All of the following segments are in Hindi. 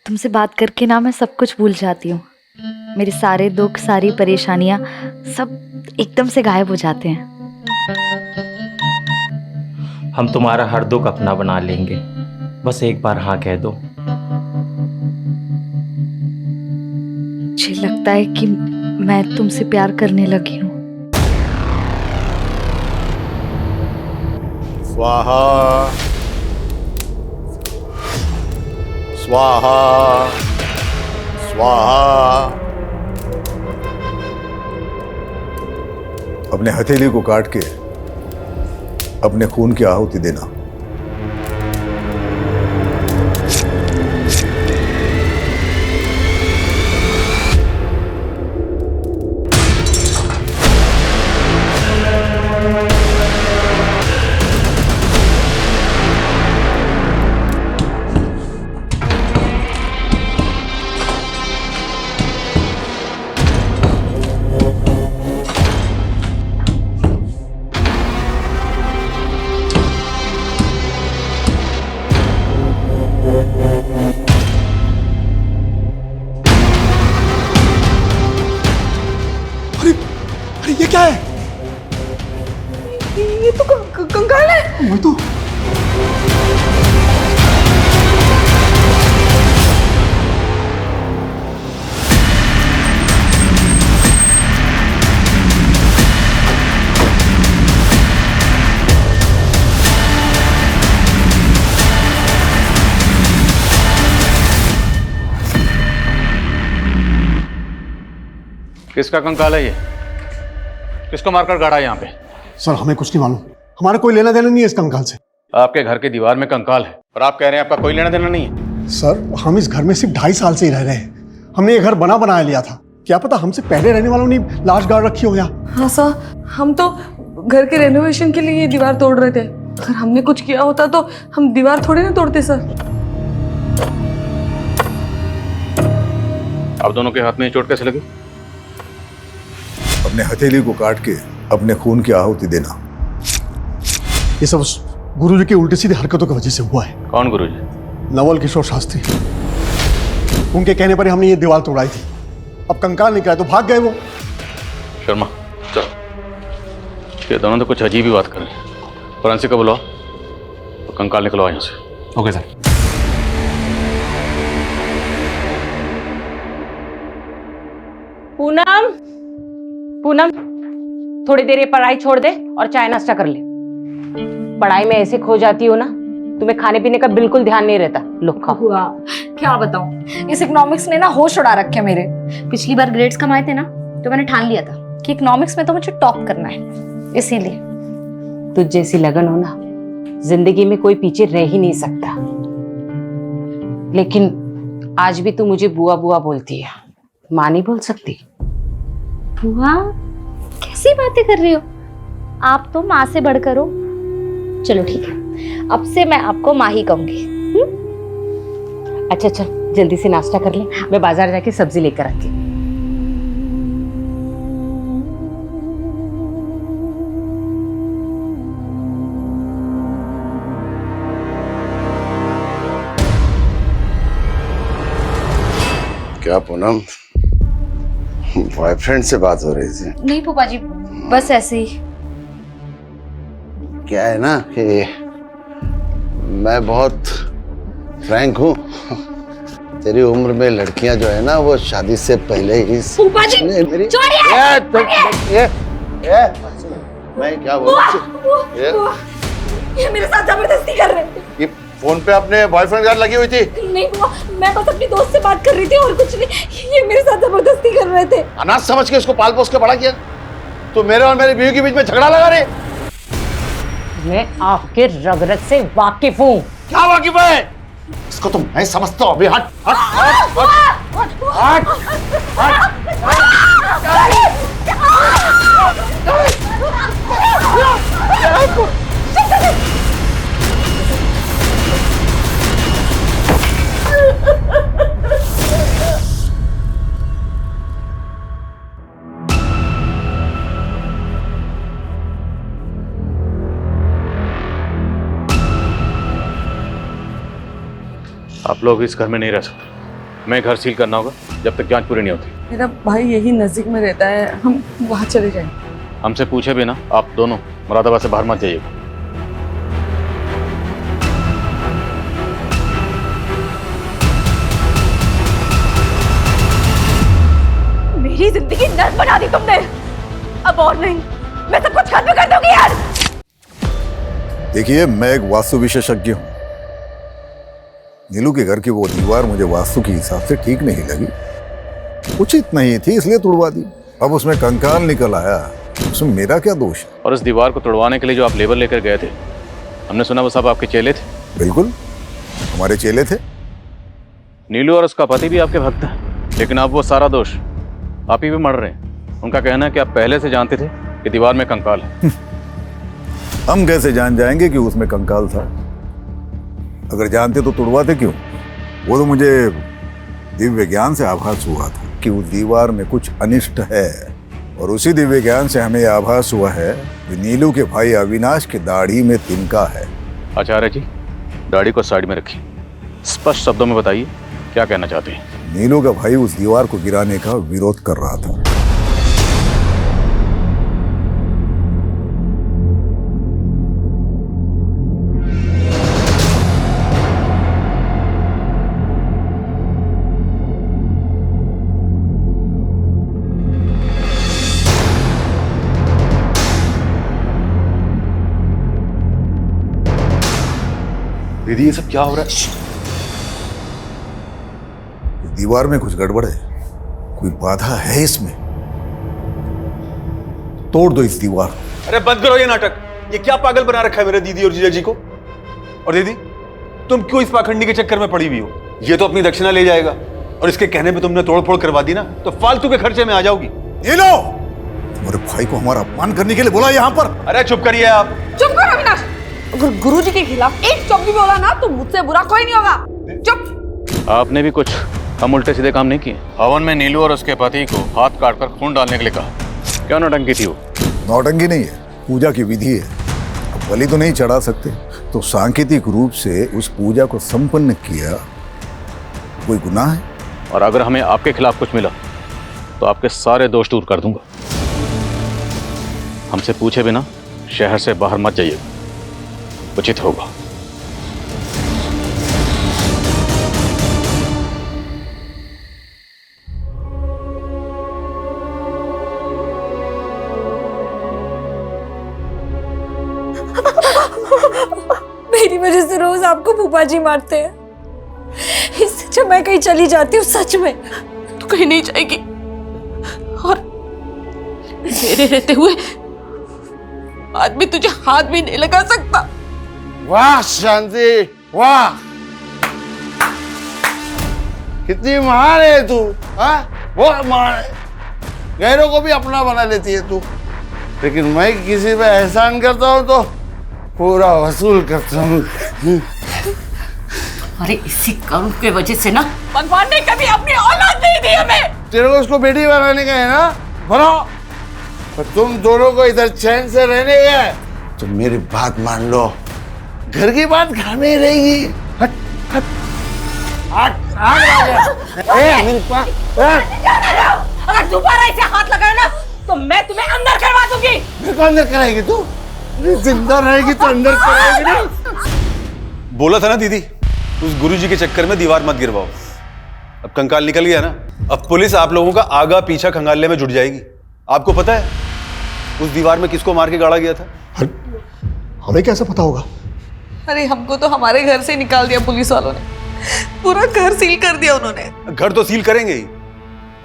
तुमसे बात करके ना मैं सब कुछ भूल जाती हूँ। मेरे सारे दुख, सारी परेशानियाँ सब एकदम से गायब हो जाते हैं। हम तुम्हारा हर दुख अपना बना लेंगे, बस एक बार हाँ कह दो। मुझे लगता है कि मैं तुमसे प्यार करने लगी हूँ। स्वाहा स्वाहा स्वाहा। अपने हथेली को काट के अपने खून की आहुति देना। अरे ये क्या है? ये तो कंकाल है। वही तो। किसका कंकाल है ये? किसको मारकर गाड़ा यहाँ पे? सर हमें कुछ नहीं मालूम, हमारा कोई लेना देना नहीं है इस कंकाल से। आपके घर की दीवार में कंकाल है और आप कह रहे हैं आपका कोई लेना देना नहीं है? सर हम इस घर में सिर्फ 2.5 साल से ही रह रहे हैं। हमने ये घर बनाया लिया था, क्या पता हमसे पहले रहने वालों ने लाश गाड़ रखी हो यहाँ। हाँ सर, हम तो घर के रेनोवेशन के लिए ये दीवार तोड़ रहे थे। अगर हमने कुछ किया होता तो हम दीवार थोड़ी ना तोड़ते सर। आप दोनों के हाथ में ये चोट कैसे लगी? अपने हथेली को काट के अपने खून की आहुति देना। ये सब उस गुरुजी की उल्टी सीधी हरकतों की वजह से हुआ है। कौन गुरुजी? नवल किशोर शास्त्री। उनके कहने पर ही हमने ये दीवार तोड़ाई थी। अब कंकाल निकला तो भाग गए वो। शर्मा चलो, ये दोनों तो कुछ अजीब ही बात कर रहे हैं। फोरेंसिक को बुलाओ तो कंकाल निकलवाओ यहाँ से। Okay sir. पूनम, पूनम, थोड़ी देर ये पढ़ाई छोड़ दे और चाय नाश्ता कर ले। पढ़ाई में ऐसे खो जाती हो ना, तुम्हें खाने पीने का बिल्कुल ध्यान नहीं रहता। लो खाओ। क्या बताऊं, इस इकोनॉमिक्स ने ना होश उड़ा रखे मेरे। पिछली बार ग्रेड्स कम आए थे ना, तो मैंने ठान लिया था कि इकोनॉमिक्स में तो मुझे टॉप करना है, इसीलिए। तुझ जैसी लगन हो ना, जिंदगी में कोई पीछे रह ही नहीं सकता। लेकिन आज भी तू मुझे बुआ बुआ बोलती है, माँ नहीं बोल सकती। बुआ, कैसी बातें कर रही हो? आप तो माँ से बढ़कर हो। चलो ठीक है, अब से मैं आपको माँ ही कहूंगी। अच्छा चल जल्दी से नाश्ता कर ले, मैं बाजार जाके सब्जी लेकर आती हूँ। क्या पूनम, बॉयफ्रेंड से बात हो रही थी? नहीं फूफा जी, बस ऐसे ही। क्या है ना कि मैं बहुत फ्रैंक हूँ। तेरी उम्र में लड़कियां जो है ना, वो शादी से पहले ही फूफा जी, मेरी मैं क्या ये मेरे साथ जबरदस्ती कर रहे थे। ये फोन पे अपने बॉयफ्रेंड गार्ड लगी हुई थी? नहीं बुआ, मैं बस अपनी दोस्त से बात कर रही थी और कुछ नहीं। ये मेरे साथ जबरदस्ती कर रहे थे। अनाथ समझ के उसको पाल पोस के बड़ा किया। तो मेरे और मेरी बीवी के बीच में झगड़ा लगा रहे। मैं आपके रगरग से वाकिफ हूँ। क्या वाकिफ है? इसको तो मैं समझता हूँ। अभी हट हट हट हट आप लोग इस घर में नहीं रह सकते। हमें घर सील करना होगा जब तक जांच पूरी नहीं होती। मेरा भाई यही नजदीक में रहता है, हम वहाँ चले जाएंगे। हमसे पूछे भी ना, आप दोनों मुरादाबाद से बाहर मत जाइएगा। मेरी जिंदगी नर्क बना दी तुमने। अब और नहीं, मैं सब कुछ खत्म कर दूंगी यार। देखिए, मैं एक वास्तु विशेषज्ञ हूं। नीलू के घर की वो दीवार मुझे वास्तु के हिसाब से ठीक नहीं लगी, उचित नहीं थी, इसलिए तुड़वा दी। अब उसमें कंकाल निकल आया, उसमें मेरा क्या दोष है? और इस दीवार को तोड़वाने के लिए जो आप लेबर लेकर गए थे, हमने सुना वो सब आपके चेले थे। बिल्कुल, हमारे चेले थे। नीलू और उसका पति भी आपके भक्त हैं, लेकिन अब वो सारा दोष आप ही पे मर रहे हैं। उनका कहना है कि आप पहले से जानते थे कि दीवार में कंकाल है। हम कैसे जान जाएंगे कि उसमें कंकाल था? अगर जानते तो तुड़वाते क्यों? वो तो मुझे दिव्य ज्ञान से आभास हुआ था कि उस दीवार में कुछ अनिष्ट है, और उसी दिव्य ज्ञान से हमें आभास हुआ है कि नीलू के भाई अविनाश की दाढ़ी में तिनका है। आचार्य जी, दाढ़ी को साइड में रखिए, स्पष्ट शब्दों में बताइए क्या कहना चाहते हैं। नीलू का भाई उस दीवार को गिराने का विरोध कर रहा था। दीदी, ये सब क्या हो रहा है? दीवार में कुछ गड़बड़ है, कोई बाधा है इसमें। तोड़ दो इस दीवार। अरे बंद करो ये नाटक। ये क्या पागल बना रखा है मेरे दीदी और जीजा जी को? और दीदी, तुम क्यों इस पाखंडी के चक्कर में पड़ी हुई हो? ये तो अपनी दक्षिणा ले जाएगा, और इसके कहने पे तुमने तोड़फोड़ करवा दी ना, तो फालतू के खर्चे में आ जाओगी। ये लो, तुम्हारे भाई को हमारा अपमान करने के लिए बोला यहाँ पर। अरे चुप करिए आप। चुप करो अविनाश। अगर गुरुजी के खिलाफ एक शब्द भी बोला ना तो मुझसे बुरा कोई नहीं होगा। चुप। आपने भी कुछ हम उल्टे सीधे काम नहीं किए। हवन में नीलू और उसके पति को हाथ काटकर खून डालने के लिए कहा। क्या नौटंकी थी वो? नौटंकी नहीं है, पूजा की विधि है। अब बलि तो नहीं चढ़ा सकते, तो सांकेतिक रूप से उस पूजा को संपन्न किया। कोई गुनाह है? और अगर हमें आपके खिलाफ कुछ मिला तो आपके सारे दोष दूर कर दूंगा। हमसे पूछे बिना शहर से बाहर मत जाइए, उचित होगा। मेरी वजह से रोज आपको फूफा जी मारते हैं। इससे अच्छा मैं कहीं चली जाती हूँ। सच में तू कहीं नहीं जाएगी, और मेरे रहते हुए आदमी तुझे हाथ भी नहीं लगा सकता। वाह शांति, वाह, कितनी महान है तू। हाँ, बहुत महान है। गैरों को भी अपना बना लेती है तू, लेकिन मैं किसी पे एहसान करता हूँ तो पूरा वसूल करता हूँ। अरे इसी करुण के वजह से ना भगवान ने कभी अपनी औलाद नहीं दी हमें। तेरे को उसको बेटी बनाने का है ना, बनाओ, पर तुम दोनों को इधर चैन से रहने का है तो मेरी बात मान लो, घर की बात घर में ही रहेगी। हट हट हट हट। मेरे पास अगर दोबारा इसे हाथ लगाए ना तो मैं तुम्हें अंदर करवा दूंगी। मेरे को अंदर कराएगी तू? जिंदा रहेगी तो अंदर कराएगी ना। बोला था ना दीदी, उस गुरुजी के चक्कर में दीवार मत गिरवाओ। अब कंकाल निकल गया ना, अब पुलिस आप लोगों का आगा पीछा खंगालने में जुट जाएगी। आपको पता है उस दीवार में किसको मार के गाड़ा गया था? हमें कैसे पता होगा? अरे हमको तो हमारे घर से निकाल दिया पुलिस वालों ने, पूरा घर सील कर दिया उन्होंने। घर तो सील करेंगे ही,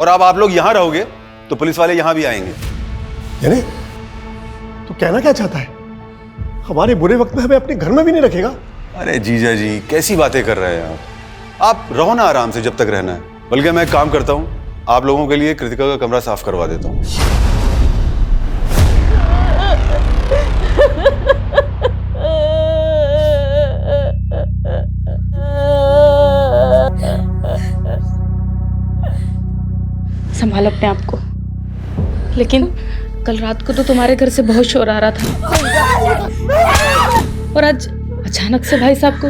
और अब आप लोग यहाँ रहोगे तो पुलिस वाले यहाँ भी आएंगे। यानी तू कहना क्या चाहता है? हमारे बुरे वक्त में हमें अपने घर में भी नहीं रखेगा? अरे जीजा जी, कैसी बातें कर रहे हैं आप रहो ना आराम से जब तक रहना है। बल्कि मैं एक काम करता हूँ, आप लोगों के लिए कृतिका का कमरा साफ करवा देता हूँ। संभाल अपने आप को। लेकिन कल रात को तो तुम्हारे घर से बहुत शोर आ रहा था, और आज अचानक से भाई साहब को।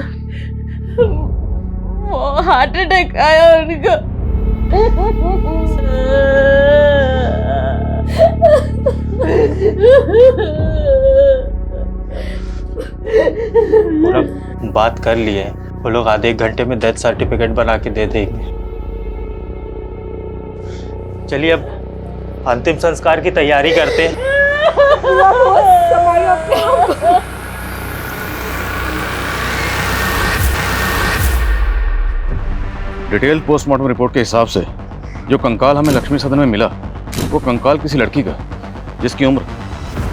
हार्ट अटैक आया उनको। पूरा बात कर ली है, वो लोग आधे एक घंटे में डेथ सर्टिफिकेट बना के दे देंगे। चलिए अब अंतिम संस्कार की तैयारी करते हैं। डिटेल पोस्टमार्टम रिपोर्ट के हिसाब से जो कंकाल हमें लक्ष्मी सदन में मिला वो कंकाल किसी लड़की का जिसकी उम्र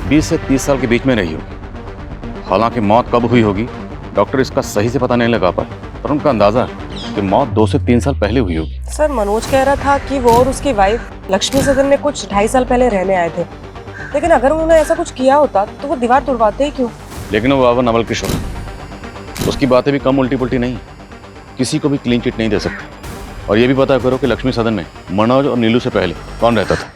20 से 30 साल के बीच में रही होगी। हालांकि मौत कब हुई होगी डॉक्टर इसका सही से पता नहीं लगा पाए, पर उनका अंदाजा है कि मौत 2 से 3 साल पहले हुई होगी। सर मनोज कह रहा था कि वो और उसकी वाइफ लक्ष्मी सदन में कुछ 2.5 साल पहले रहने आए थे, लेकिन अगर उन्होंने ऐसा कुछ किया होता तो वो दीवार तोड़वाते ही क्यों? लेकिन वो बाबा नवल किशोर, उसकी बातें भी कम उल्टी पुल्टी नहीं, किसी को भी क्लीन चिट नहीं दे सकते। और ये भी पता करो कि लक्ष्मी सदन में मनोज और नीलू से पहले कौन रहता था।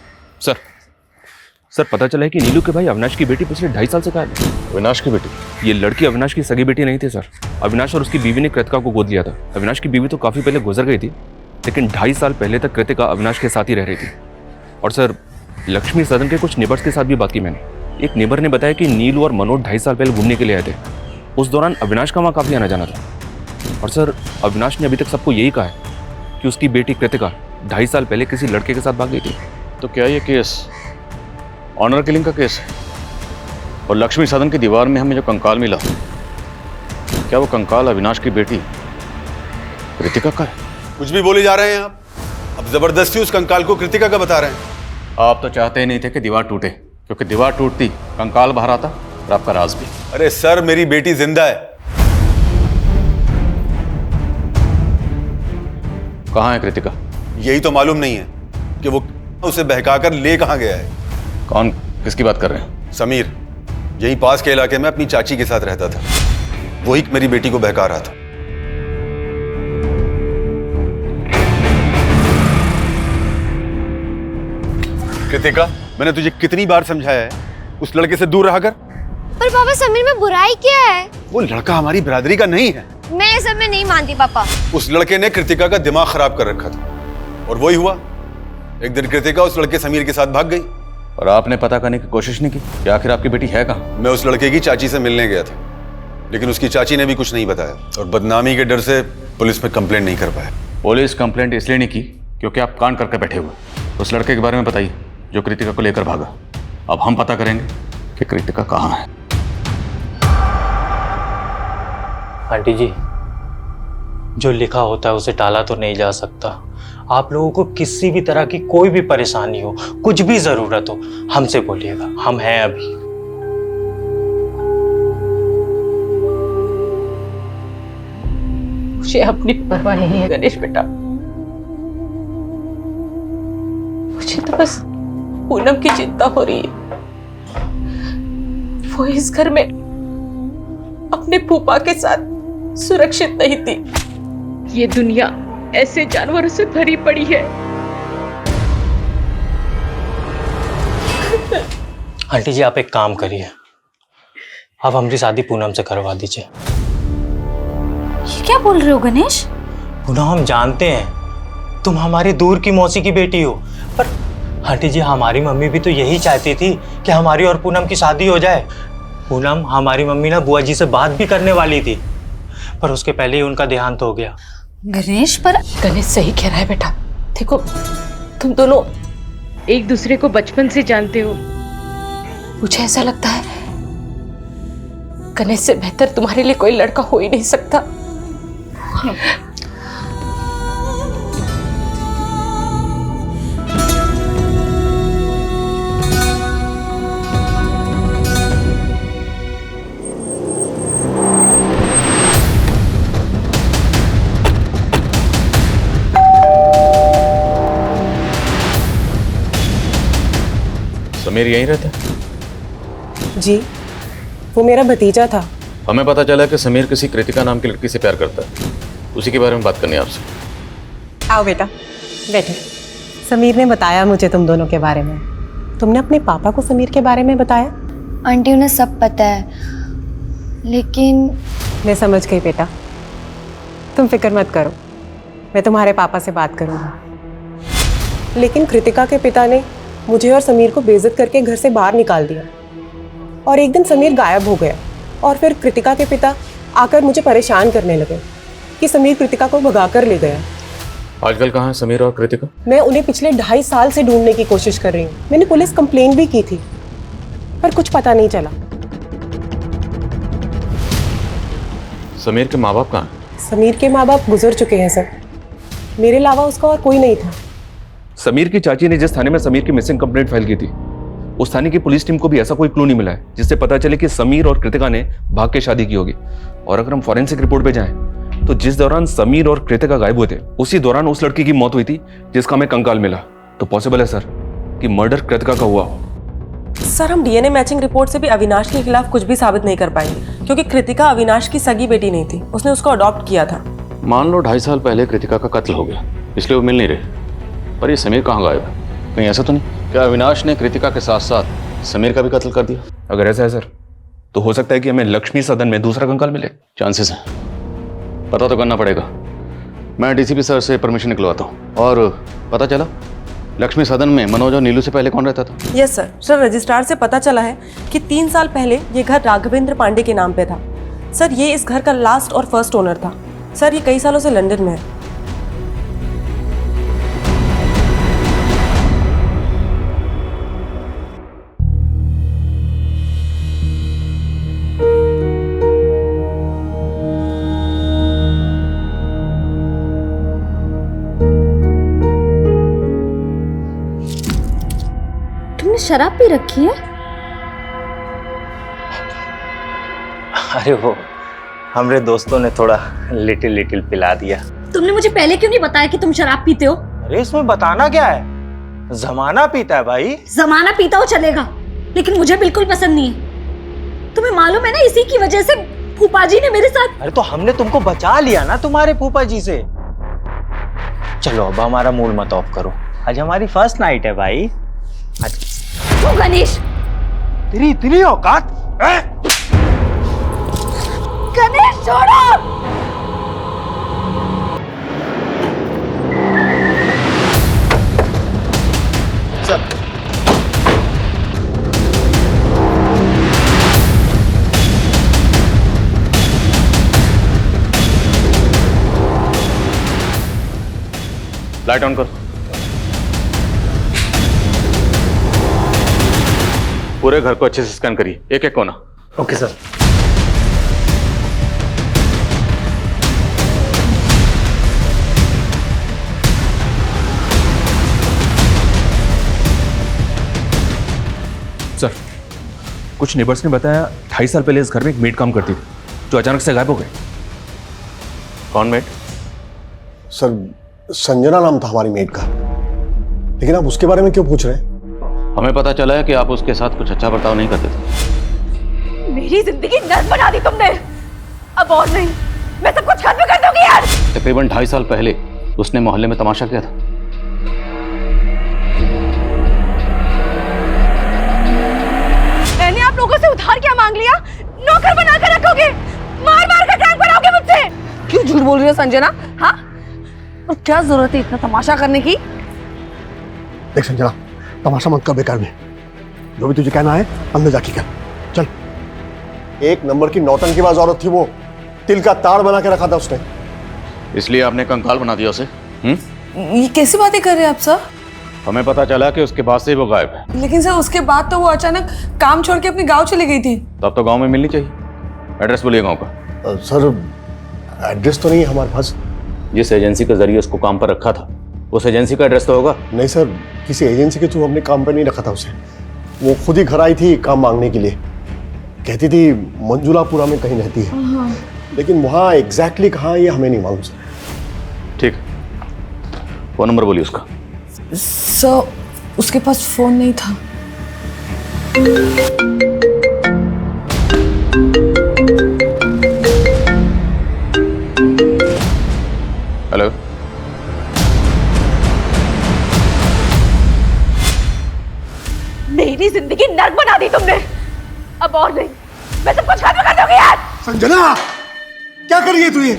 सर पता चला है कि नीलू के भाई अविनाश की बेटी पिछले 2.5 साल से गायब है। अविनाश की बेटी? ये लड़की अविनाश की सगी बेटी नहीं थी सर। अविनाश और उसकी बीवी ने कृतिका को गोद लिया था। अविनाश की बीवी तो काफी पहले गुजर गई थी, लेकिन 2.5 साल पहले तक कृतिका अविनाश के साथ ही रह रही थी। और सर लक्ष्मी सदन के कुछ नेबर्स के साथ भी बात की मैंने। एक नेबर ने बताया कि नीलू और मनोज 2.5 साल पहले घूमने के लिए आए थे। उस दौरान अविनाश का वहाँ काफी आना जाना था। और सर अविनाश ने अभी तक सबको यही कहा है कि उसकी बेटी कृतिका 2.5 साल पहले किसी लड़के के साथ भाग गई थी। तो क्या ये केस ऑनर किलिंग का केस है? और लक्ष्मी सदन की दीवार में हमें जो कंकाल मिला, क्या वो कंकाल अविनाश की बेटी कृतिका का है? कुछ भी बोले जा रहे हैं आप। अब जबरदस्ती उस कंकाल को कृतिका का बता रहे हैं। आप तो चाहते ही नहीं थे कि दीवार टूटे, क्योंकि दीवार टूटती कंकाल बाहर आता और आपका राज भी। अरे सर, मेरी बेटी जिंदा है। कहाँ है कृतिका? यही तो मालूम नहीं है कि वो उसे बहकाकर ले कहाँ गया है। कौन, किसकी बात कर रहे हैं? समीर, यही पास के इलाके में अपनी चाची के साथ रहता था। वही मेरी बेटी को बहका रहा था। कृतिका, मैंने तुझे कितनी बार समझाया है उस लड़के से दूर रहा कर। पर पापा समीर में बुराई क्या है? वो लड़का हमारी बिरादरी का नहीं है। मैं सब में नहीं मानती पापा। उस लड़के ने कृतिका का दिमाग खराब कर रखा था और वही हुआ। एक दिन कृतिका उस लड़के समीर के साथ भाग गई। और आपने पता करने की कोशिश नहीं की कि आखिर आपकी बेटी है कहाँ? मैं उस लड़के की चाची से मिलने गया था, लेकिन उसकी चाची ने भी कुछ नहीं बताया और बदनामी के डर से पुलिस में कंप्लेंट नहीं कर पाया। पुलिस कंप्लेंट इसलिए नहीं की क्योंकि आप कांड करके बैठे हुए। उस लड़के के बारे में बताइए जो कृतिका को लेकर भागा। अब हम पता करेंगे कि कृतिका कहाँ है। आंटी जी, जो लिखा होता है उसे टाला तो नहीं जा सकता। आप लोगों को किसी भी तरह की कोई भी परेशानी हो, कुछ भी जरूरत हो, हमसे बोलिएगा, हम हैं अभी। मुझे अपनी परवाह नहीं है गणेश बेटा। मुझे तो बस पूनम की चिंता हो रही है। वो इस घर में अपने फूफा के साथ सुरक्षित नहीं थी। ये दुनिया ऐसे जानवरों से भरी पड़ी है। आंटी जी, आप एक काम करिए, आप हमारी शादी पूनम से करवा दीजिए। ये क्या बोल रहे हो गणेश? पूनम, हम जानते हैं तुम हमारी दूर की मौसी की बेटी हो, पर आंटी जी हमारी मम्मी भी तो यही चाहती थी कि हमारी और पूनम की शादी हो जाए। पूनम, हमारी मम्मी ना बुआ जी से बात भी करने वाली थी, पर उसके पहले ही उनका देहांत हो गया। गणेश, पर गणेश सही कह रहा है बेटा। देखो, तुम दोनों एक दूसरे को बचपन से जानते हो। मुझे ऐसा लगता है गणेश से बेहतर तुम्हारे लिए कोई लड़का हो ही नहीं सकता। समीर यहीं रहता है? जी, वो मेरा भतीजा था। हमें पता चला कि समीर किसी कृतिका नाम की लड़की से प्यार करता है। उसी के बारे में बात करनी है आपसे। आओ बेटा, बैठे। समीर ने बताया मुझे तुम दोनों के बारे में। तुमने अपने पापा को समीर के बारे में बताया? आंटी, उन्हें सब पता है, लेकिन मैं समझ गई बेटा, तुम फिक्र मत करो। मैं तुम्हारे पापा से बात करूंगी। लेकिन कृतिका के पिता ने मुझे और समीर को बेइज्जत करके घर से बाहर निकाल दिया और एक दिन समीर गायब हो गया और फिर कृतिका के पिता आकर मुझे परेशान करने लगे कि समीर कृतिका को भगा कर ले गया। आजकल कहाँ है समीर और कृतिका? मैं उन्हें पिछले 2.5 साल से ढूंढने की कोशिश कर रही हूँ। मैंने पुलिस कंप्लेन भी की थी पर कुछ पता नहीं चला। समीर के माँ बाप कहाँ हैं? समीर के माँ बाप गुजर चुके हैं सर। मेरे अलावा उसका और कोई नहीं था। समीर की चाची ने जिस थाने में समीर की मिसिंग कंप्लेंट फाइल की थी, उस थाने की पुलिस टीम को भी ऐसा कोई क्लू नहीं मिला है जिससे पता चले कि समीर और कृतिका ने भाग के शादी की होगी। और अगर हम फॉरेंसिक रिपोर्ट पे जाएं तो जिस दौरान समीर और कृतिका गायब हुए थे उसी दौरान उस लड़की की मौत हुई थी जिसका हमें कंकाल मिला। तो पॉसिबल है सर कि मर्डर कृतिका का हुआ हो। सर हम डीएनए मैचिंग रिपोर्ट से भी अविनाश के खिलाफ कुछ भी साबित नहीं कर पाएंगे क्योंकि कृतिका अविनाश की सगी बेटी नहीं थी, उसने उसको अडॉप्ट किया था। मान लो 2.5 साल पहले कृतिका का कत्ल हो गया इसलिए वो मिल नहीं रहे, पर ये समीर कहाँ गायब है? कहीं ऐसा तो नहीं क्या अविनाश ने कृतिका के साथ साथ समीर का भी कत्ल कर दिया? अगर ऐसा है सर तो हो सकता है कि हमें लक्ष्मी सदन में दूसरा कंकाल मिले। चांसेस हैं, पता तो करना पड़ेगा। मैं डीसीपी सर से परमिशन निकलवाता हूँ। और पता चला लक्ष्मी सदन में मनोज और नीलू से पहले कौन रहता था? Yes sir. सर रजिस्ट्रार से पता चला है कि 3 साल पहले ये घर राघवेंद्र पांडे के नाम पे था। सर ये इस घर का लास्ट और फर्स्ट ओनर था। सर ये कई सालों से लंदन में है। तुमने शराब पी रखी है? अरे वो हमारे दोस्तों ने थोड़ा लिटिल पिला दिया। तुमने मुझे पहले क्यों नहीं बताया कि तुम शराब पीते हो? अरे इसमें बताना क्या है, जमाना पीता है भाई। जमाना पीता हो चलेगा लेकिन मुझे बिल्कुल पसंद नहीं है। तुम्हें मालूम है ना इसी की वजह से फूफा जी ने मेरे साथ। अरे तो हमने तुमको बचा लिया ना तुम्हारे फूफा जी से। चलो अब हमारा मूड मत ऑफ करो, आज हमारी फर्स्ट नाइट है भाई। तू गणेश, तेरी इतनी औकात? गणेश छोड़ो। लाइट ऑन कर। पूरे घर को अच्छे से स्कैन करिए, एक एक कोना। Okay sir. सर कुछ नेबर्स ने बताया 2.5 साल पहले इस घर में एक मेड काम करती थी जो अचानक से गायब हो गई। कौन मेड? सर संजना नाम था हमारी मेड का, लेकिन आप उसके बारे में क्यों पूछ रहे हैं? हमें पता चला है कि आप उसके साथ कुछ अच्छा बर्ताव नहीं करते थे। मेरी जिंदगी नर्क बना दी तुमने। अब और नहीं, मैं सब कुछ खत्म कर दूंगी यार। तकरीबन 2.5 साल पहले उसने मोहल्ले में तमाशा किया था। मैंने आप लोगों से उधार क्या मांग लिया? नौकर बना कर रखोगे, मार मार कर टांग बनाओगे मुझसे। क्यों झूठ बोल रही हो संजना? हाँ, और क्या जरूरत है इतना तमाशा करने की? देख संजना, तमाशा मत कर बेकार में। जो भी तुझे कहना है अंदर जाके कर। चल। एक नंबर की नौटंकीबाज औरत थी वो, तिल का ताड़ बना के रखा था उसने। इसलिए आपने कंकाल बना दिया उसे? ये कैसी बातें कर रहे हैं आप सर? हमें पता चला कि उसके बाद से ही वो गायब है। लेकिन सर उसके बाद तो वो अचानक काम छोड़ के अपने गांव चली गई थी। तब तो गांव में मिलनी चाहिए। एड्रेस बोलिए गांव का। सर एड्रेस तो नहीं है हमारे पास। जिस एजेंसी के जरिए उसको काम पर रखा था उस एजेंसी का एड्रेस तो होगा? नहीं सर, किसी एजेंसी के थ्रू हमने काम पर नहीं रखा था उसे। वो खुद ही घर आई थी काम मांगने के लिए। कहती थी मंजुलापुरा में कहीं रहती है, लेकिन वहाँ एग्जैक्टली कहाँ ये हमें नहीं मालूम सर। ठीक, फोन नंबर बोलिए उसका। सर उसके पास फोन नहीं था। हेलो, मेरी जिंदगी नर्क बना दी तुमने। अब और नहीं, मैं सब कुछ खत्म कर दूंगी यार। संजना क्या कर रही है तू ये?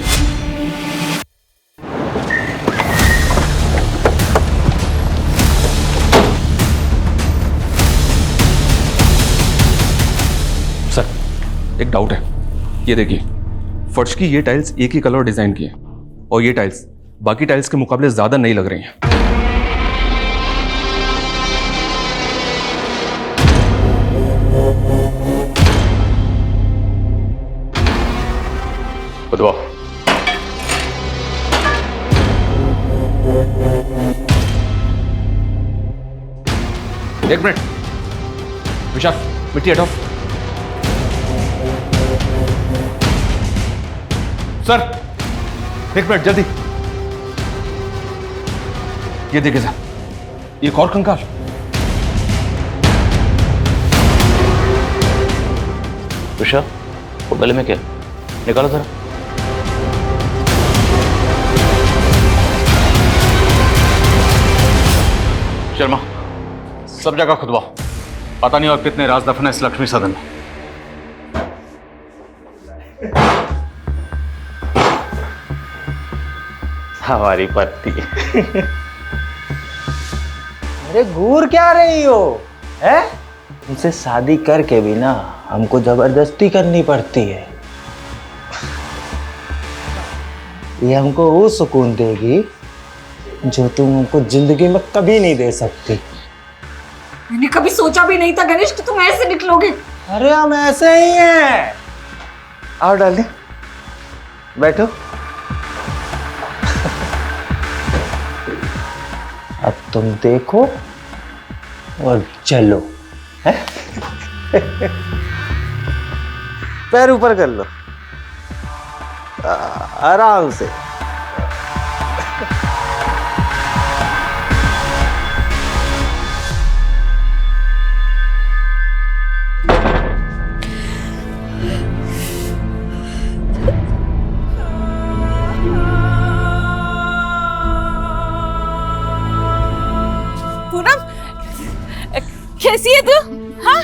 एक डाउट है। ये देखिए, फर्श की ये टाइल्स एक ही कलर और डिजाइन की है, और ये टाइल्स बाकी टाइल्स के मुकाबले ज्यादा नई लग रही हैं। खुदवाओ। एक मिनट विशाल, मिट्टी हटाओ। सर एक मिनट जल्दी। ये देखिए सर, एक और कंकाल। विशाल, वो गले में क्या? निकालो जरा। शर्मा, सब जगह खुदवाओ। पता नहीं और कितने राज दफन है इस लक्ष्मी सदन में। हमारी पत्नी। अरे घूर क्या रही हो? है? उनसे शादी करके भी ना हमको जबरदस्ती करनी पड़ती है। ये हमको वो सुकून देगी जो तुम हमको जिंदगी में कभी नहीं दे सकती। मैंने कभी सोचा भी नहीं था गणेश कि तुम ऐसे निकलोगे। अरे हम ऐसे ही हैं। आओ डार्लिंग, बैठो। अब तुम देखो और चलो। है? पैर ऊपर कर लो, आराम से। कैसी है तू? हाँ?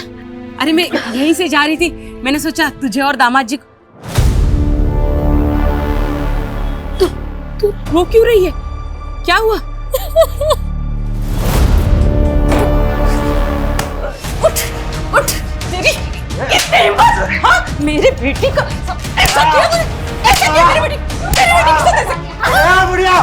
अरे मैं यहीं से जा रही थी, मैंने सोचा तुझे और दामाद जी को। तू रो क्यों रही है? क्या हुआ? उठ उठ, तेरी इतनी हिम्मत? हाँ? मेरी बेटी को ऐसा किया तूने? ऐसा किया मेरी बेटी के साथ ऐसा? बुढ़िया!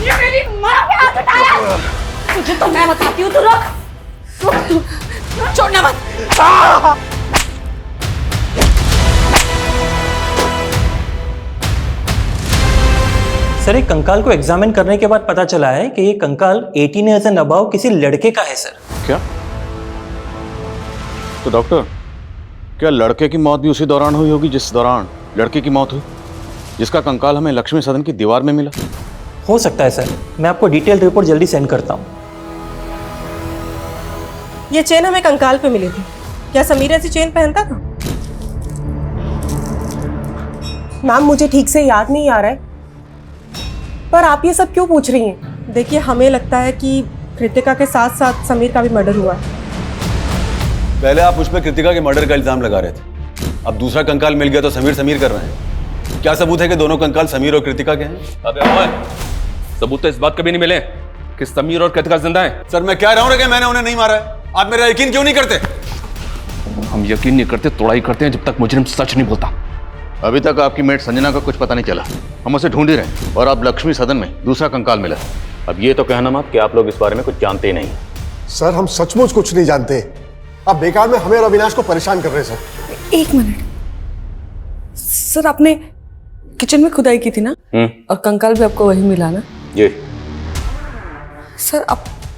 ये मेरी माँ पे हाथ उठाया। तुझे तो मैं बताती हूँ, तू रुक, छोड़ना मत। सर, एक कंकाल को एग्जामिन करने के बाद पता चला है कि ये कंकाल 18 ईयर्स एंड अबव किसी लड़के का है सर। क्या? तो डॉक्टर, क्या लड़के की मौत भी उसी दौरान हुई होगी जिस दौरान लड़के की मौत हुई, जिसका कंकाल हमें लक्ष्मी सदन की दीवार में मिला? हो सकता है सर, मैं आपको डिटेल रिपोर्ट जल्दी सेंड करता हूँ। ये चेन हमें कंकाल पे मिली थी। क्या समीर ऐसी चेन पहनता था? मैम, मुझे ठीक से याद नहीं आ रहा है, पर आप ये सब क्यों पूछ रही हैं? देखिए, हमें लगता है कि कृतिका के साथ साथ समीर का भी मर्डर हुआ है। पहले आप मुझ पर कृतिका के मर्डर का इल्जाम लगा रहे थे, अब दूसरा कंकाल मिल गया तो समीर कर रहे हैं। क्या सबूत है कि दोनों कंकाल समीर और कृतिका के हैं? अबे ओए, सबूत तो इस बात के भी नहीं मिले कि समीर और कृतिका जिंदा हैं। सर, मैं क्या रहा हूँ कि मैंने उन्हें नहीं मारा है। आप मेरा यकीन क्यों नहीं करते? हम यकीन नहीं करते, तोड़ाई करते हैं जब तक मुजरिम सच नहीं बोलता। अभी तक आपकी मेट संजना का कुछ पता नहीं चला, हम उसे ढूंढ ही रहे हैं, और अब लक्ष्मी सदन में दूसरा कंकाल मिला। अब ये तो कहना मत कि आप लोग इस बारे में कुछ जानते ही नहीं। सर, हम सचमुच कुछ नहीं जानते। आप बेकार में हमें और अविनाश को परेशान कर रहे हैं सर। एक मिनट सर, आपने किचन में खुदाई की थी ना, और कंकाल भी आपको वही मिला ना? जी सर,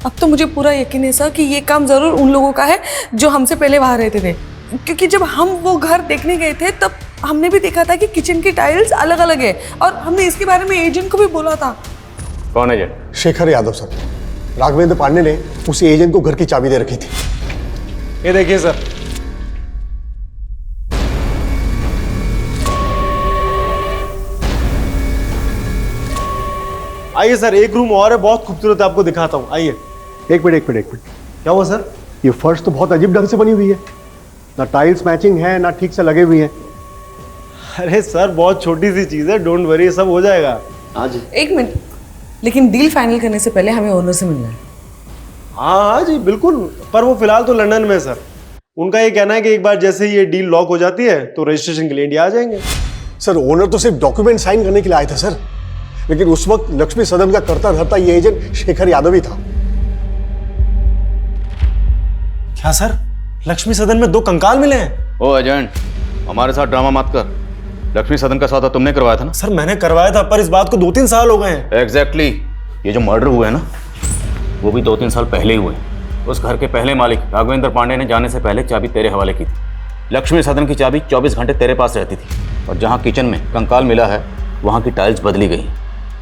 अब तो मुझे पूरा यकीन है सर कि ये काम जरूर उन लोगों का है जो हमसे पहले वहां रहते थे, क्योंकि जब हम वो घर देखने गए थे तब हमने भी देखा था कि किचन की टाइल्स अलग अलग है, और हमने इसके बारे में एजेंट को भी बोला था। कौन एजेंट? शेखर यादव सर। राघवेंद्र पांडे ने उसी एजेंट को घर की चाबी दे रखी थी। ये देखिए सर, आइए सर, एक रूम और है, बहुत खूबसूरत है, आपको दिखाता हूँ। आइए। एक मिनट। क्या हुआ सर? ये फर्श तो बहुत अजीब ढंग से बनी हुई है, ना टाइल्स मैचिंग है ना ठीक से लगे हुए हैं। अरे सर, बहुत छोटी सी चीज है, डोंट वरी, सब हो जाएगा। हाँ जी। एक मिनट, लेकिन डील फाइनल करने से पहले हमें ओनर से मिलना है। हाँ जी बिल्कुल, पर वो फिलहाल तो लंदन में है सर। उनका ये कहना है कि एक बार जैसे ही ये डील लॉक हो जाती है तो रजिस्ट्रेशन के लिए इंडिया आ जाएंगे। सर ओनर तो सिर्फ डॉक्यूमेंट साइन करने के लिए आया था सर, लेकिन उस वक्त लक्ष्मी सदन का करता धरता ये एजेंट शेखर यादव ही था। क्या सर, लक्ष्मी सदन में 2 कंकाल मिले हैं? ओ एजेंट, हमारे साथ ड्रामा मत कर। लक्ष्मी सदन का सौदा तुमने करवाया था ना? सर मैंने करवाया था, पर इस बात को 2-3 साल हो गए हैं। एग्जैक्टली। ये जो मर्डर हुए हैं ना, वो भी 2-3 साल पहले ही हुए। उस घर के पहले मालिक राघवेंद्र पांडे ने जाने से पहले चाबी तेरे हवाले की थी। लक्ष्मी सदन की चाबी 24 घंटे तेरे पास रहती थी, और जहाँ किचन में कंकाल मिला है वहाँ की टाइल्स बदली गई।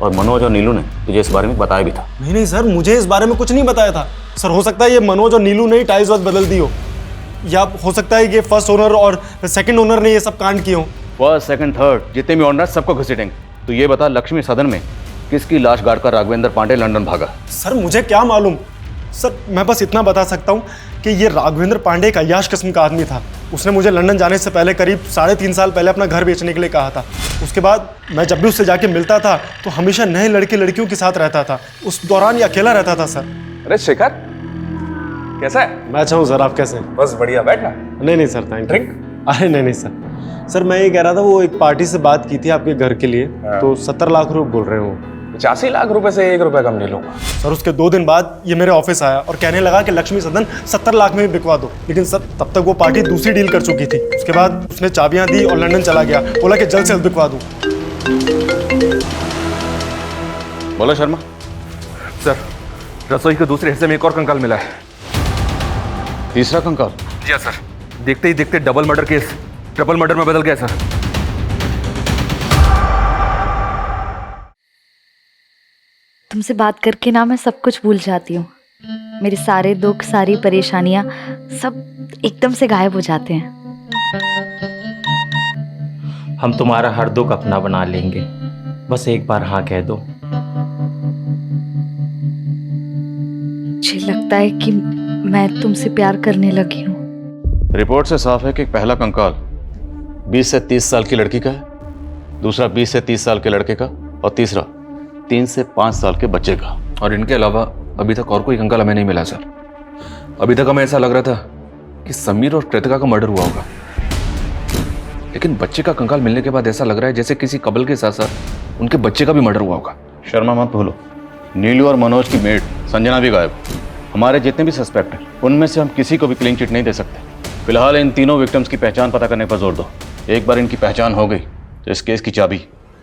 और मनोज और नीलू ने तुझे इस बारे में बताया भी था। नहीं सर, मुझे इस बारे में कुछ नहीं बताया था। सर हो सकता है ये मनोज और नीलू ने ही टाइल्स बदल दी हो, या हो सकता है ये फर्स्ट ओनर और सेकंड ओनर ने ये सब कांड किए हो। फर्स्ट, सेकंड, थर्ड जितने भी ओनर सबको घसीटेंगे। तो ये बता, लक्ष्मी सदन में किसकी लाश गाड़कर राघवेंद्र पांडे लंदन भागा? सर मुझे क्या मालूम। सर मैं बस इतना बता सकता हूँ कि ये राघवेंद्र पांडे एक अय्याश किस्म का आदमी था। उसने मुझे लंदन जाने से पहले करीब 3.5 साल पहले अपना घर बेचने के लिए कहा था। उसके बाद मैं जब भी उससे जाके मिलता था तो हमेशा नए लड़के लड़कियों के साथ रहता था। उस दौरान ये अकेला रहता था सर। अरे शेखर, कैसा है? मैं अच्छा हूँ सर, आप कैसे हैं? बस बढ़िया, बैठना। नहीं सर, थैंक यू। ड्रिंक? अरे नहीं सर। सर मैं ये कह रहा था, वो एक पार्टी से बात की थी आपके घर के लिए, तो 70 लाख रुपए बोल रहे हो। 85 लाख रुपए से 1 रुपया कम नहीं लूंगा। सर उसके 2 दिन बाद ये मेरे ऑफिस आया और कहने लगा कि लक्ष्मी सदन 70 लाख में भी बिकवा दो। लेकिन सर तब तक वो पार्टी दूसरी डील कर चुकी थी। उसके बाद उसने चाबियां दी और लंदन चला गया, बोला कि जल्द से जल्द बिकवा दूं। बोलो शर्मा। सर रसोई के दूसरे हिस्से में एक और कंकाल मिला है। तीसरा कंकाल? जी सर, देखते ही देखते double murder case triple murder में बदल गया सर। तुमसे बात करके ना मैं सब कुछ भूल जाती हूँ। मेरे सारे दुख, सारी परेशानियाँ सब एकदम से गायब हो जाते हैं। हम तुम्हारा हर दुख अपना बना लेंगे, बस एक बार हाँ कह दो। मुझे लगता है कि मैं तुमसे प्यार करने लगी हूँ। रिपोर्ट से साफ है कि पहला कंकाल 20 से 30 साल की लड़की का है, दूसरा 20 से 30 साल के लड़के का, और तीसरा 3 से 5 साल के बच्चे का। और इनके अलावा अभी तक और कोई कंकाल हमें नहीं मिला सर। अभी तक हमें ऐसा लग रहा था कि समीर और कृतिका का मर्डर हुआ होगा, लेकिन बच्चे का कंकाल मिलने के बाद ऐसा लग रहा है जैसे किसी कपल के साथ साथ उनके बच्चे का भी मर्डर हुआ होगा। शर्मा मत भूलो, नीलू और मनोज की मेड संजना भी गायब। हमारे जितने भी सस्पेक्ट हैं उनमें से हम किसी को भी क्लीन चिट नहीं दे सकते। फिलहाल इन तीनों विक्टिम्स की पहचान पता करने पर जोर दो। एक बार इनकी पहचान हो गई तो इस केस की चाबी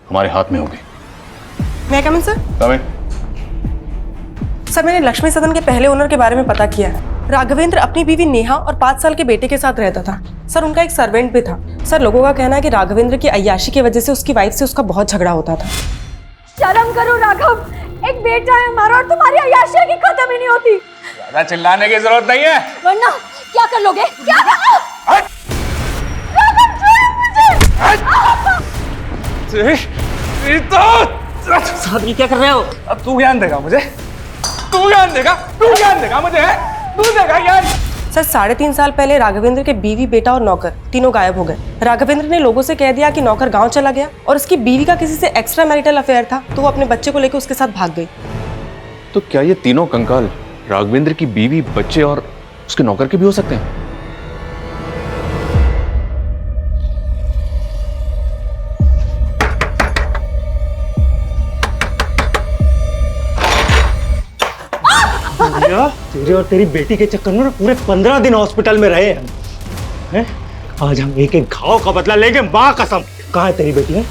हमारे हाथ में होगी। मैं कम इन सर? कम इन। सर मैंने लक्ष्मी सदन के पहले ओनर के बारे में पता किया है। राघवेंद्र अपनी बीवी नेहा और 5 साल के बेटे के साथ रहता था। सर उनका एक सर्वेंट भी था। सर लोगों का कहना है कि राघवेंद्र की अय्याशी की वजह से उसकी वाइफ से उसका बहुत झगड़ा होता था। शर्म करो राघव, एक बेटा है हमारा और तुम्हारी अय्याशी की खत्म ही नहीं होती। ज्यादा चिल्लाने की जरूरत नहीं है, वरना क्या कर लोगे? क्या कर? राघव छोड़ मुझे। सादगी क्या कर रहे हो? अब तू ज्ञान देगा मुझे, तू ज्ञान देगा, तू ज्ञान देगा मुझे, तू देगा ज्ञान। सर 3.5 साल पहले राघवेंद्र के बीवी, बेटा और नौकर तीनों गायब हो गए। राघवेंद्र ने लोगों से कह दिया कि नौकर गांव चला गया और उसकी बीवी का किसी से एक्स्ट्रा मैरिटल अफेयर था, तो वो अपने बच्चे को लेकर उसके साथ भाग गई। तो क्या ये तीनों कंकाल राघवेंद्र की बीवी, बच्चे और उसके नौकर के भी हो सकते हैं? तेरे और तेरी बेटी के चक्कर में पूरे 15 दिन हॉस्पिटल में रहे हैं। आज हम एक एक घाव का बदला लेंगे, माँ कसम। कहाँ है तेरी बेटी? है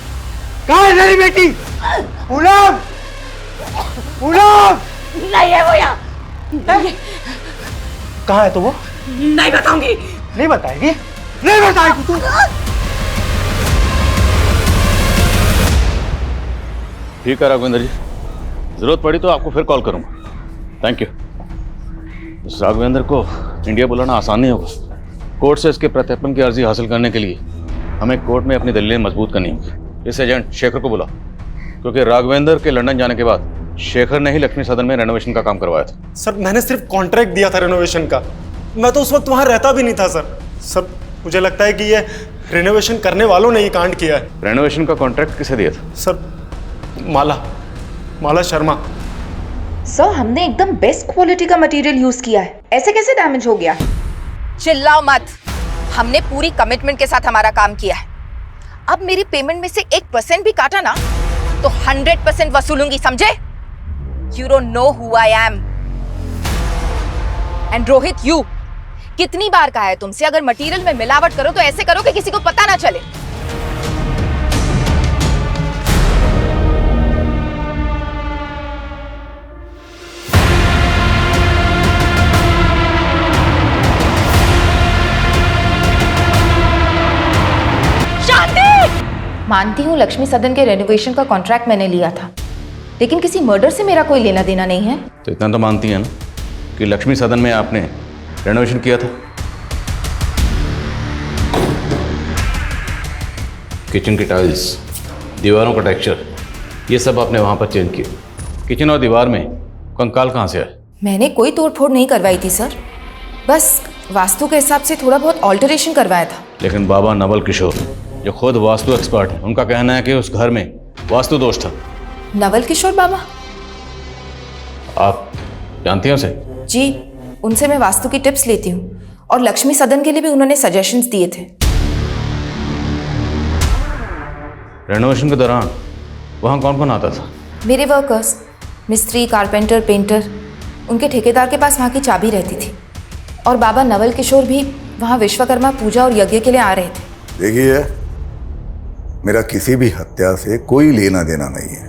कहाँ है तेरी बेटी? पूनम, पूनम नहीं है वो यहाँ। कहाँ है तो वो? नहीं बताऊंगी। नहीं बताएगी? नहीं बताएगी तू? ठीक है राघवेंद्र जी, जरूरत पड़ी तो आपको फिर कॉल करूंगा। Thank you. इस राघवेंद्र को इंडिया बुलाना आसान नहीं होगा। कोर्ट से इसके प्रत्यर्पण की अर्जी हासिल करने के लिए हमें कोर्ट में अपनी दलीलें मजबूत करनी होगी। इस एजेंट शेखर को बुला, क्योंकि राघवेंद्र के लंदन जाने के बाद शेखर ने ही लक्ष्मी सदन में रेनोवेशन का काम करवाया था। सर मैंने सिर्फ कॉन्ट्रैक्ट दिया था रेनोवेशन का, मैं तो उस वक्त वहां रहता भी नहीं था सर। सर मुझे लगता है कि ये रेनोवेशन करने वालों ने ये कांड किया है। रेनोवेशन का कॉन्ट्रैक्ट किसे दिया था? सर माला शर्मा। सर हमने एकदम बेस्ट क्वालिटी का मटेरियल यूज किया है, ऐसे कैसे डैमेज हो गया? चिल्लाओ मत, हमने पूरी कमिटमेंट के साथ हमारा काम किया है। अब मेरी पेमेंट में से 1% भी काटा ना तो 100% वसूलूंगी, समझे? You don't know who I am. And Rohit, you कितनी बार कहा है तुमसे, अगर मटेरियल में मिलावट करो तो ऐसे करो कि किसी को पता ना चले। मानती हूँ लक्ष्मी सदन के रेनोवेशन का कॉन्ट्रैक्ट मैंने लिया था, लेकिन किसी मर्डर से मेरा कोई लेना देना नहीं है। तो इतना तो मानती है ना कि लक्ष्मी सदन में आपने रेनोवेशन किया था? किचन की टाइल्स, दीवारों का टेक्सचर, ये सब आपने वहाँ पर चेंज किया। किचन और दीवार में कंकाल कहाँ से आए? मैंने कोई तोड़फोड़ नहीं करवाई थी सर, बस वास्तु के हिसाब से थोड़ा बहुत ऑल्टरेशन करवाया था। लेकिन बाबा नवल किशोर जो खुद वास्तु एक्सपर्ट है, उनका कहना है कि उस घर में वास्तु दोष था। नवल किशोर बाबा? आप जानती हैं उसे? जी, उनसे मैं वास्तु की टिप्स लेती हूँ और लक्ष्मी सदन के लिए भी उन्होंने सजेशंस दिए थे। रेनोवेशन के दौरान वहाँ कौन कौन आता था? मेरे वर्कर्स, मिस्त्री, कारपेंटर, पेंटर, उनके ठेकेदार के पास वहाँ की चाबी रहती थी। और बाबा नवल किशोर भी वहाँ विश्वकर्मा पूजा और यज्ञ के लिए आ रहे थे। देखिए, मेरा किसी भी हत्या से कोई लेना देना नहीं है।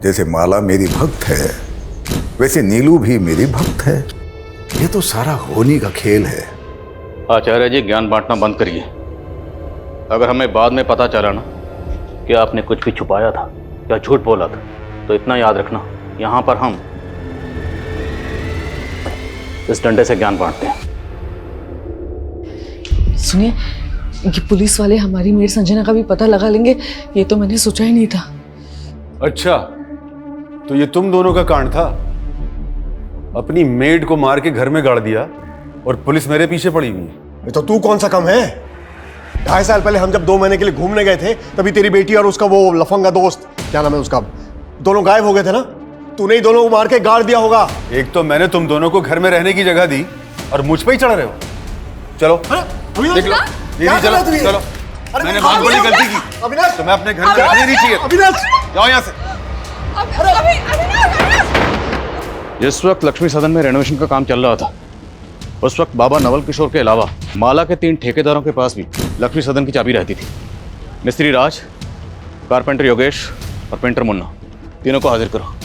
जैसे माला मेरी भक्त है, वैसे नीलू भी मेरी भक्त है। ये तो सारा होनी का खेल है। आचार्य जी, ज्ञान बांटना बंद करिए। अगर हमें बाद में पता चला ना कि आपने कुछ भी छुपाया था या झूठ बोला था, तो इतना याद रखना, यहाँ पर हम इस डंडे से ज्ञान बांटते हैं। सुनिए, ये पुलिस वाले हमारी मेड संजना का भी पता लगा लेंगे, ये तो मैंने सोचा ही नहीं था। अच्छा, तो ये तुम दोनों का कांड था? अपनी मेड को मार के घर में गाड़ दिया और पुलिस मेरे पीछे पड़ी हुई है। तो तू कौन सा कम है? 2.5 साल पहले हम जब 2 महीने के लिए घूमने गए थे, तभी तेरी बेटी और उसका वो लफंगा दोस्त, क्या नाम है उसका, दोनों गायब हो गए थे ना। तूने ही दोनों को मार के गाड़ दिया होगा। एक तो मैंने तुम दोनों को घर में रहने की जगह दी और मुझ पे ही चढ़ रहे हो। चलो देख लो दीदी, चलो चलो, मैंने बहुत बड़ी गलती की। अविनाश, तुम्हें अपने घर में रहने नहीं चाहिए। अविनाश, जाओ यहाँ से। जिस वक्त लक्ष्मी सदन में रेनोवेशन का काम चल रहा था, उस वक्त बाबा नवल किशोर के अलावा माला के 3 ठेकेदारों के पास भी लक्ष्मी सदन की चाबी रहती थी। मिस्त्री राज, कारपेंटर योगेश और पेंटर मुन्ना, तीनों को हाजिर करो।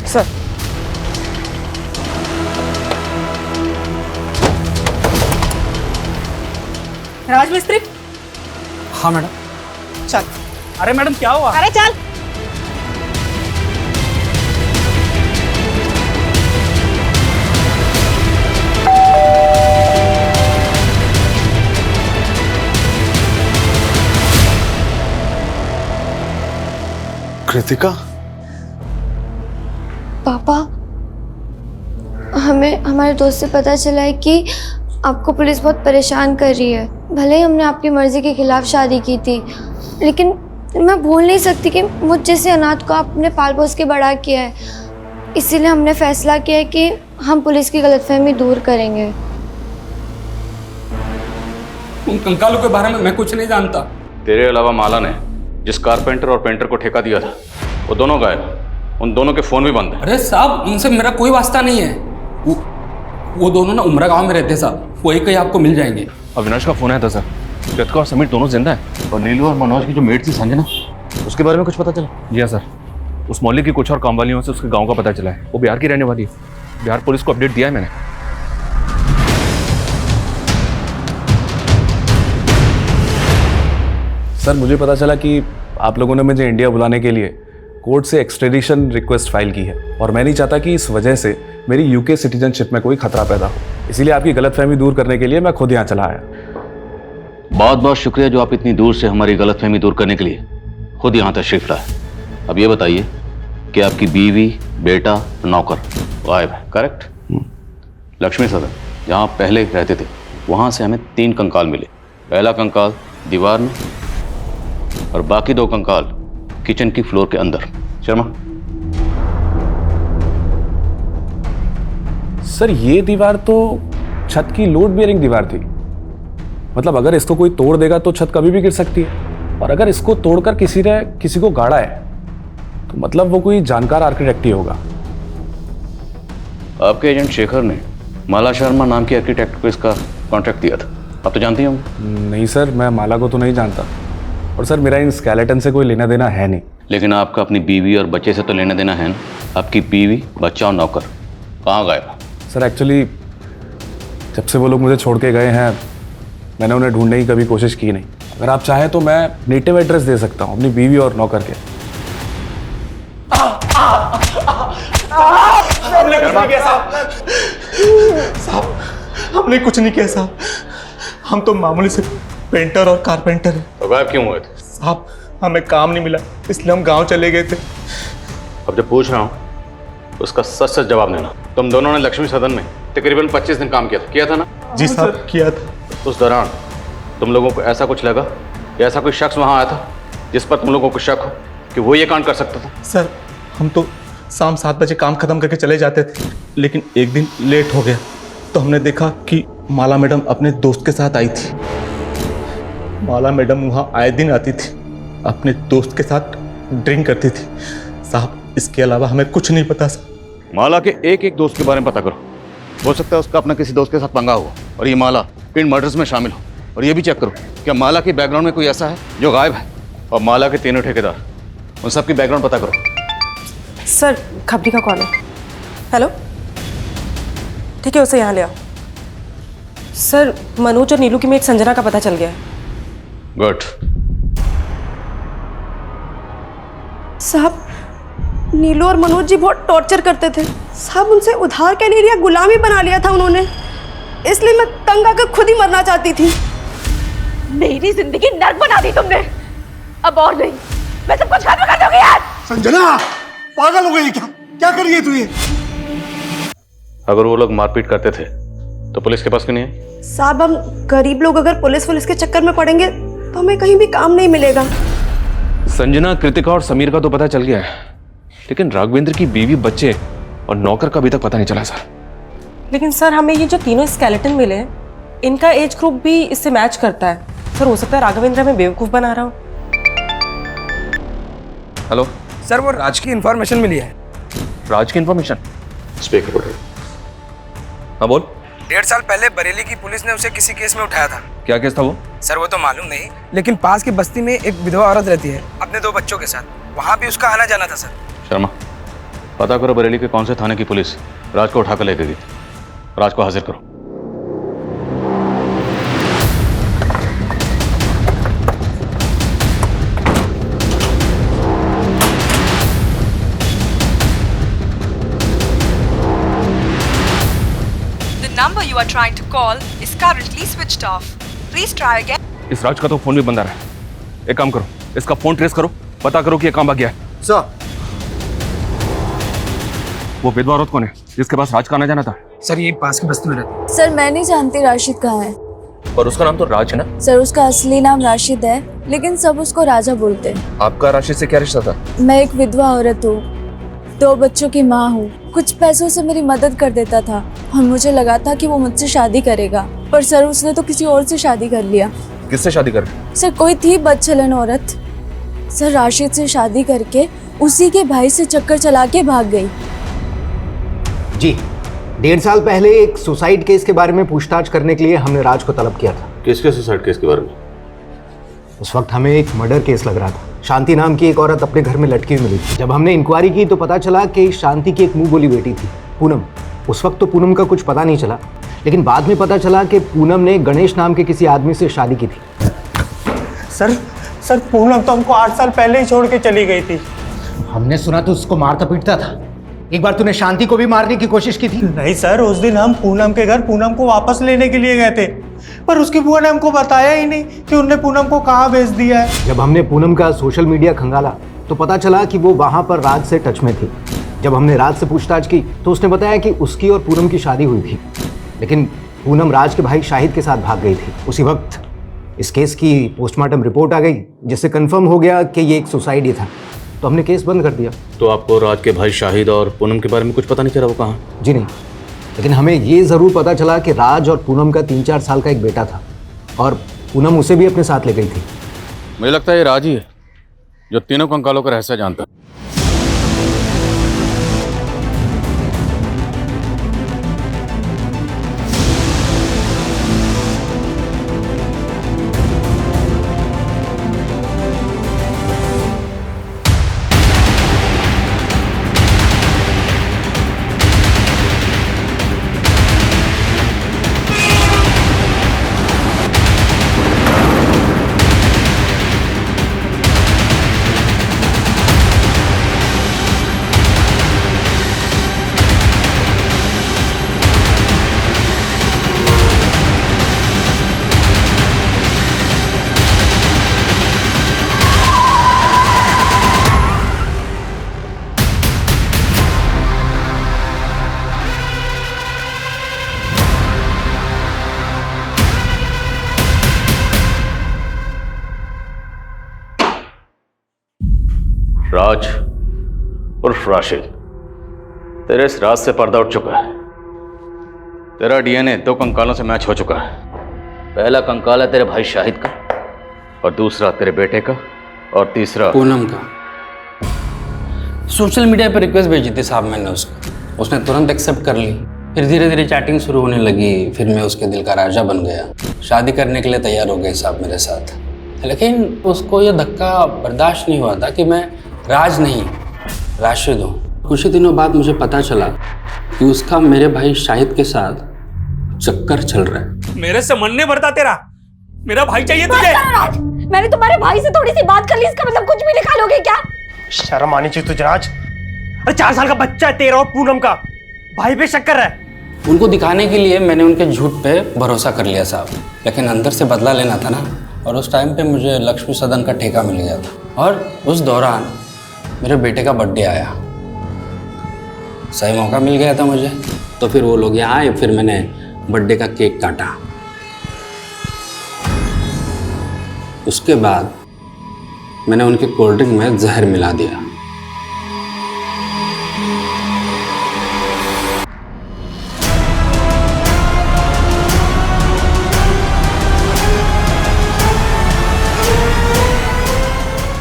सर, राजमिस्त्री। हाँ मैडम। चल। अरे मैडम क्या हुआ? अरे चल। कृतिका? पापा, हमें हमारे दोस्त से पता चला है कि आपको पुलिस बहुत परेशान कर रही है। भले ही हमने आपकी मर्जी के खिलाफ शादी की थी, लेकिन मैं भूल नहीं सकती कि मुझ जैसे अनाथ को आपने पाल पोस के बड़ा किया है। इसीलिए हमने फैसला किया है कि हम पुलिस की गलतफहमी दूर करेंगे। उन कंकालों के बारे में मैं कुछ नहीं जानता। तेरे अलावा माला ने जिस कारपेंटर और पेंटर को ठेका दिया था, वो दोनों गायब। उन दोनों के फोन भी बंद है। अरे साहब, उनसे मेरा कोई वास्ता नहीं है। वो दोनों ना उमरा गांव में रहते हैं साहब, वो एक ही आपको मिल जाएंगे। अविनाश का फोन आया था सर, कृतिका और समीर दोनों जिंदा है। और नीलू और मनोज की जो मेट थी संजना, उसके बारे में कुछ पता चला? जी हाँ सर, उस मोहल्ले की कुछ और काम वालियों से उसके गांव का पता चला है। वो बिहार की रहने वाली है। बिहार पुलिस को अपडेट दिया है मैंने। सर, मुझे पता चला कि आप लोगों ने मुझे इंडिया बुलाने के लिए कोर्ट से एक्सट्रेडिशन रिक्वेस्ट फाइल की है, और मैं नहीं चाहता कि इस वजह से मेरी यूके सिटीजनशिप में कोई खतरा पैदा हो। इसीलिए आपकी गलतफहमी दूर करने के लिए मैं खुद यहाँ चला आया। बहुत बहुत शुक्रिया जो आप इतनी दूर से हमारी गलतफहमी दूर करने के लिए खुद यहाँ तशरीफ लाए। अब ये बताइए कि आपकी बीवी, बेटा, नौकर गायब है, करेक्ट? लक्ष्मी सदन जहाँ पहले रहते थे, वहाँ से हमें 3 कंकाल मिले। पहला कंकाल दीवार में और बाकी 2 कंकाल किचन की फ्लोर के अंदर। शर्मा, सर ये दीवार तो छत की लोड बेयरिंग दीवार थी। मतलब अगर इसको कोई तोड़ देगा तो छत कभी भी गिर सकती है, और अगर इसको तोड़कर किसी ने किसी को गाड़ा है तो मतलब वो कोई जानकार आर्किटेक्ट ही होगा। आपके एजेंट शेखर ने माला शर्मा नाम के आर्किटेक्ट को इसका कॉन्ट्रैक्ट दिया था, आप तो जानती होंगे। नहीं सर, मैं माला को तो नहीं जानता, और सर मेरा इन स्केलेटन से कोई लेना देना है नहीं। लेकिन आपका अपनी बीवी और बच्चे से तो लेना देना है ना। आपकी बीवी, बच्चा और नौकर कहाँ गए? सर एक्चुअली जब से वो लोग मुझे छोड़ के गए हैं मैंने उन्हें ढूंढने की कभी कोशिश की नहीं। अगर आप चाहें तो मैं नेटिव एड्रेस दे सकता हूँ अपनी बीवी और नौकर के। हमने कुछ नहीं किया साहब, हमने कुछ नहीं किया साहब। हम तो मामूली से पेंटर और कारपेंटर हैं। तो गायब क्यों हुए थे? साहब हमें काम नहीं मिला इसलिए हम गांव चले गए थे। अब जब पूछ रहा हूँ उसका सच सच जवाब देना। तुम दोनों ने लक्ष्मी सदन में तकरीबन 25 दिन काम किया था ना? जी साहब किया था। उस दौरान तुम लोगों को ऐसा कुछ लगा या ऐसा कोई शख्स वहाँ आया था जिस पर तुम लोगों को शक हो कि वो ये कांड कर सकता था? सर हम तो शाम 7 बजे काम खत्म करके चले जाते थे, लेकिन एक दिन लेट हो गया तो हमने देखा कि माला मैडम अपने दोस्त के साथ आई थी। माला मैडम वहाँ आए दिन आती थी, अपने दोस्त के साथ ड्रिंक करती थी। साहब इसके अलावा हमें कुछ नहीं पता सर। माला के एक एक दोस्त के बारे में पता करो, हो सकता है उसका अपना किसी दोस्त के साथ पंगा हुआ और ये माला इन मर्डर्स में शामिल हो। और ये भी चेक करो क्या माला के बैकग्राउंड में कोई ऐसा है जो गायब है, और माला के तीनों ठेकेदार उन सबकी बैकग्राउंड पता करो। सर खबरी का कॉल है। हेलो, ठीक है उसे यहाँ ले आओ। सर मनोज और नीलू की में एक संजना का पता चल गया है। गुड। साहब नीलू और मनोज जी बहुत टॉर्चर करते थे साहब, उनसे उधार क्या नहीं लिया, गुलामी बना लिया था उन्होंने, इसलिए मैं तंग आकर खुद ही मरना चाहती थी। मेरी जिंदगी नर्क बना दी तुमने, अब और नहीं, मैं सब कुछ खत्म कर दूंगी यार। संजना पागल हो गई क्या कर रही है तू ये? अगर वो लोग मारपीट करते थे तो पुलिस के पास क्यों नहीं आई? साहब हम गरीब लोग अगर पुलिस के चक्कर में पड़ेंगे तो हमें कहीं भी काम नहीं मिलेगा। संजना, कृतिका और समीर का तो पता चल गया है, लेकिन राघवेंद्र की बीवी, बच्चे और नौकर का अभी तक पता नहीं चला सर। लेकिन सर हमें ये जो तीनों स्केलेटन मिले हैं इनका एज ग्रुप भी इससे मैच करता है। सर हो सकता है राघवेंद्र हमें बेवकूफ बना रहा हो। हेलो सर, वो राज की इन्फॉर्मेशन मिली है। राज की इन्फॉर्मेशन? स्पीकर। हाँ बोल। 1.5 साल पहले बरेली की पुलिस ने उसे किसी केस में उठाया था। क्या केस था वो? सर वो तो मालूम नहीं, लेकिन पास की बस्ती में एक विधवा औरत रहती है अपने 2 बच्चों के साथ, वहाँ भी उसका आना जाना था सर। शर्मा, पता करो बरेली के कौन से थाने की पुलिस राज को उठाकर लेके गई। राज को हाजिर करो। number you are trying to call is currently switched off. Please try again. इस राज का तो फोन भी बंद आ रहा है। एक काम करो, इसका फोन ट्रेस करो, पता करो कि ये कहाँ भाग गया है। सर वो विधवा औरत कौन है जिसके पास राज का आना जाना था? सर ये पास की बस्ती में रहती है। सर मैं नहीं जानती राशिद कहाँ है। और उसका नाम तो राज है ना? सर उसका असली नाम राशिद है, लेकिन सब उसको राजा बोलते हैं। आपका राशिद से क्या रिश्ता था? मैं एक विधवा औरत हूँ, 2 बच्चों की माँ हूँ। कुछ पैसों से मेरी मदद कर देता था और मुझे लगा था कि वो मुझसे शादी करेगा, पर सर उसने तो किसी और से शादी कर लिया। किससे शादी कर? सर कोई थी बदचलन औरत। सर राशिद से शादी करके उसी के भाई से चक्कर चला के भाग गई। जी 1.5 साल पहले एक सुसाइड केस के बारे में पूछताछ करने के लिए हमने राज को तलब किया था। किसके सुसाइड केस के बारे में? उस वक्त हमें एक मर्डर केस लग रहा था। शांति नाम की एक औरत अपने घर में लटकी हुई मिली थी। जब हमने इंक्वायरी की तो पता चला कि शांति की एक मुंह बोली बेटी थी, पूनम। उस वक्त तो पूनम का कुछ पता नहीं चला, लेकिन बाद में पता चला कि पूनम ने गणेश नाम के किसी आदमी से शादी की थी। सर पूनम तो हमको 8 साल पहले ही छोड़ के चली गई थी। हमने सुना तो उसको मारता पीटता था। एक बार तूने शांति को भी मारने की कोशिश की थी। नहीं सर, उस दिन हम पूनम के घर पूनम को वापस लेने के लिए गए थे, पर उसकी बुआ ने हमको बताया ही नहीं कि उनने पूनम को कहाँ भेज दिया है। जब हमने पूनम का सोशल मीडिया खंगाला तो पता चला कि वो वहाँ पर राज से टच में थी। जब हमने राज से पूछताछ की तो उसने बताया कि उसकी और पूनम की शादी हुई थी, लेकिन पूनम राज के भाई शाहिद के साथ भाग गई थी। उसी वक्त इस केस की पोस्टमार्टम रिपोर्ट आ गई, जिससे कंफर्म हो गया कि ये एक सुसाइड ही था, तो हमने केस बंद कर दिया। तो आपको राज के भाई शाहिद और पूनम के बारे में कुछ पता नहीं चला वो कहाँ? जी नहीं, लेकिन हमें ये ज़रूर पता चला कि राज और पूनम का 3-4 साल का एक बेटा था और पूनम उसे भी अपने साथ ले गई थी। मुझे लगता है ये राज ही है जो तीनों कंकालों का रहस्य जानता है। राज उर्फ राशिद, तेरे इस राज से पर्दा उठ चुका है। तेरा डीएनए 2 कंकालों से मैच हो चुका है। पहला कंकाल है तेरे भाई शाहिद का, और दूसरा तेरे बेटे का, और तीसरा पूनम का। सोशल मीडिया पर रिक्वेस्ट भेजी थी साहब मैंने उसको, उसने तुरंत एक्सेप्ट कर ली। फिर धीरे धीरे चैटिंग शुरू होने लगी, फिर मैं उसके दिल का राजा बन गया। शादी करने के लिए तैयार हो गए साहब मेरे साथ, लेकिन उसको यह धक्का बर्दाश्त नहीं हुआ था कि मैं राज नहीं राशिद हूँ। कुछ ही दिनों बाद मुझे पता चला कि उसका मेरे भाई शाहिद के साथ चक्कर चल रहा है। मेरे से मन नहीं भरता तेरा, मेरा भाई चाहिए तुझे। राज, मैंने तुम्हारे भाई से थोड़ी सी बात कर ली, इसका मतलब कुछ भी निकालोगे क्या? शर्म आनी चाहिए तुझे राज। अरे 4 साल का बच्चा है तेरा और पूनम का, भाई पे शक कर रहा है। उनको दिखाने के लिए मैंने उनके झूठ पे भरोसा कर लिया साहब, लेकिन अंदर से बदला लेना था ना। और उस टाइम पे मुझे लक्ष्मी सदन का ठेका मिल गया था, और उस दौरान मेरे बेटे का बर्थडे आया। सही मौका मिल गया था मुझे, तो फिर वो लोग यहाँ आए, फिर मैंने बर्थडे का केक काटा। उसके बाद मैंने उनके कोल्ड ड्रिंक में जहर मिला दिया।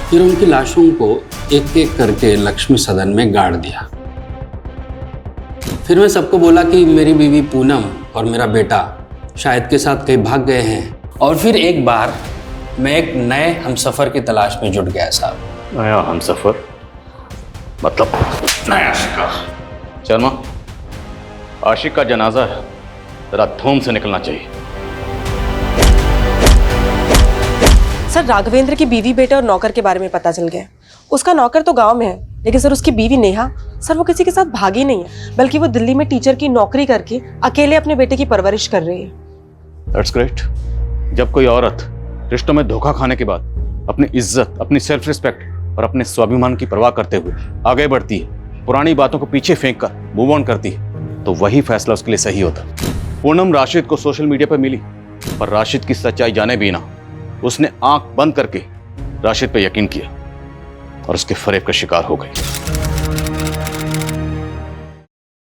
फिर उनकी लाशों को एक एक करके लक्ष्मी सदन में गाड़ दिया। फिर मैं सबको बोला कि मेरी बीवी पूनम और मेरा बेटा शाहिद के साथ कहीं भाग गए हैं। और फिर एक बार मैं एक नए हमसफर की तलाश में जुट गया साहब। नया हमसफर मतलब नया शिकार। शर्मा, आशिक का जनाजा है, जरा धूम से निकलना चाहिए। सर, राघवेंद्र की बीवी, बेटे और नौकर के बारे में पता चल गया। उसका नौकर तो गांव में है, लेकिन सर उसकी बीवी नेहा, सर वो किसी के साथ भागी नहीं है, बल्कि वो दिल्ली में टीचर की नौकरी करके अकेले अपने बेटे की परवरिश कर रही है। That's great. जब कोई औरत रिश्तों में धोखा खाने के बाद अपनी इज्जत, अपनी सेल्फ रिस्पेक्ट और अपने स्वाभिमान की परवाह करते हुए आगे बढ़ती है, पुरानी बातों को पीछे फेंक कर मूव ऑन करती है, तो वही फैसला उसके लिए सही होता। पूनम राशिद को सोशल मीडिया पर मिली, पर राशिद की सच्चाई जाने भी ना उसने आंख बंद करके राशिद पे यकीन किया और उसके फरेब का शिकार हो गई।